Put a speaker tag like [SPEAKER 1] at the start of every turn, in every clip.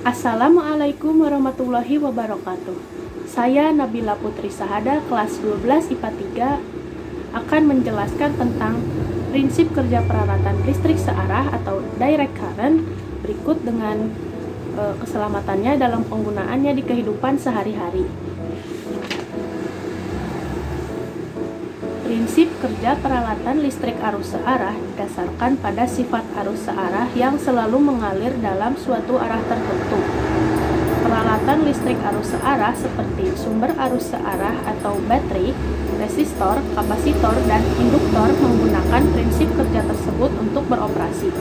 [SPEAKER 1] Assalamualaikum warahmatullahi wabarakatuh. Saya Nabila Putri Sahada, kelas 12 IPA 3, akan menjelaskan tentang prinsip kerja peralatan listrik searah atau direct current berikut dengan keselamatannya dalam penggunaannya di kehidupan sehari-hari. Prinsip kerja peralatan listrik arus searah didasarkan pada sifat arus searah yang selalu mengalir dalam suatu arah tertentu. Peralatan listrik arus searah seperti sumber arus searah atau baterai, resistor, kapasitor, dan induktor menggunakan prinsip kerja tersebut untuk beroperasi.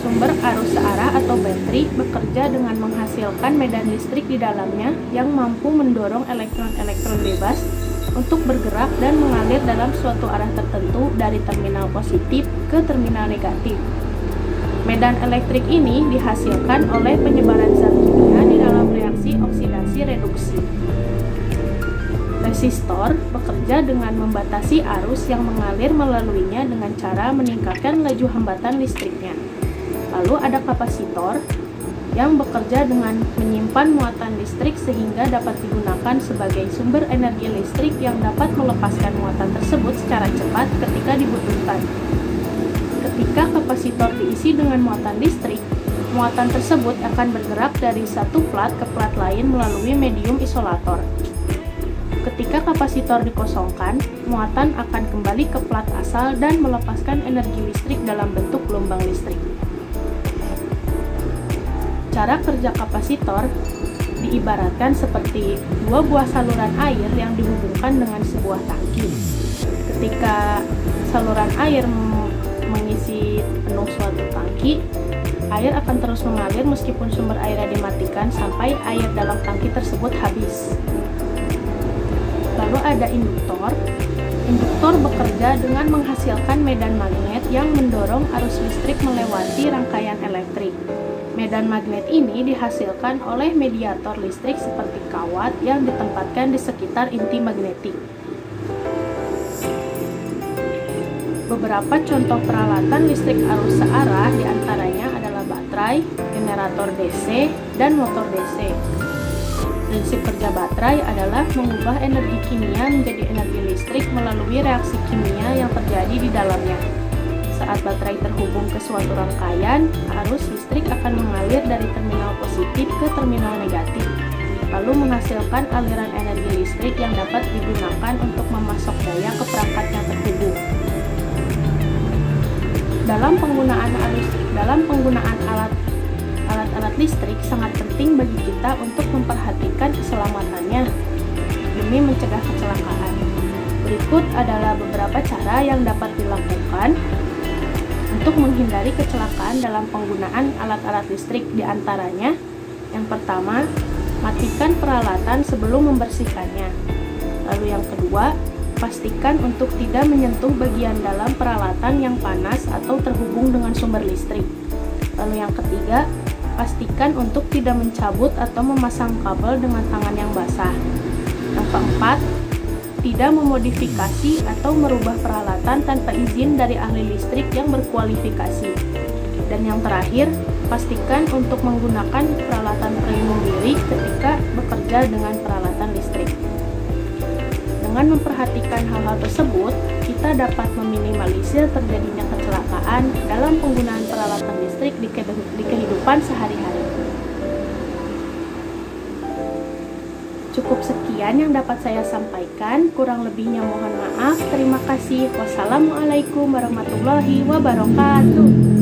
[SPEAKER 1] Sumber arus searah atau baterai bekerja dengan menghasilkan medan listrik di dalamnya yang mampu mendorong elektron-elektron bebas untuk bergerak dan mengalir dalam suatu arah tertentu dari terminal positif ke terminal negatif. Medan elektrik ini dihasilkan oleh penyebaran zat kimia di dalam reaksi oksidasi reduksi. Resistor bekerja dengan membatasi arus yang mengalir melaluinya dengan cara meningkatkan laju hambatan listriknya. Lalu ada kapasitor yang bekerja dengan menyimpan muatan listrik sehingga dapat digunakan sebagai sumber energi listrik yang dapat melepaskan muatan tersebut secara cepat ketika dibutuhkan. Ketika kapasitor diisi dengan muatan listrik, muatan tersebut akan bergerak dari satu plat ke plat lain melalui medium isolator. Ketika kapasitor dikosongkan, muatan akan kembali ke plat asal dan melepaskan energi listrik dalam bentuk gelombang listrik. Cara kerja kapasitor diibaratkan seperti dua buah saluran air yang dihubungkan dengan sebuah tangki. Ketika saluran air mengisi penuh suatu tangki, air akan terus mengalir meskipun sumber airnya dimatikan sampai air dalam tangki tersebut habis. Lalu ada induktor. Induktor bekerja dengan menghasilkan medan magnet yang mendorong arus listrik melewati rangkaian elektrik. Medan magnet ini dihasilkan oleh mediator listrik seperti kawat yang ditempatkan di sekitar inti magnetik. Beberapa contoh peralatan listrik arus searah diantaranya adalah baterai, generator DC, dan motor DC. Prinsip kerja baterai adalah mengubah energi kimia menjadi energi listrik melalui reaksi kimia yang terjadi di dalamnya. Saat baterai terhubung ke suatu rangkaian, arus listrik akan mengalir dari terminal positif ke terminal negatif, lalu menghasilkan aliran energi listrik yang dapat digunakan untuk memasok daya ke perangkat yang terhubung. Dalam penggunaan alat-alat listrik sangat penting bagi kita untuk memperhatikan keselamatannya demi mencegah kecelakaan. Berikut adalah beberapa cara yang dapat dilakukan untuk menghindari kecelakaan dalam penggunaan alat-alat listrik, diantaranya yang pertama, matikan peralatan sebelum membersihkannya. Lalu yang kedua, pastikan untuk tidak menyentuh bagian dalam peralatan yang panas atau terhubung dengan sumber listrik. Lalu yang ketiga, pastikan untuk tidak mencabut atau memasang kabel dengan tangan yang basah. Yang keempat, tidak memodifikasi atau merubah peralatan tanpa izin dari ahli listrik yang berkualifikasi. Dan yang terakhir, pastikan untuk menggunakan peralatan pelindung diri ketika bekerja dengan peralatan listrik. Dengan memperhatikan hal-hal tersebut, kita dapat meminimalisir terjadinya kecelakaan dalam penggunaan peralatan listrik di kehidupan sehari-hari. Cukup sekian yang dapat saya sampaikan, kurang lebihnya mohon maaf. Terima kasih. Wassalamualaikum warahmatullahi wabarakatuh.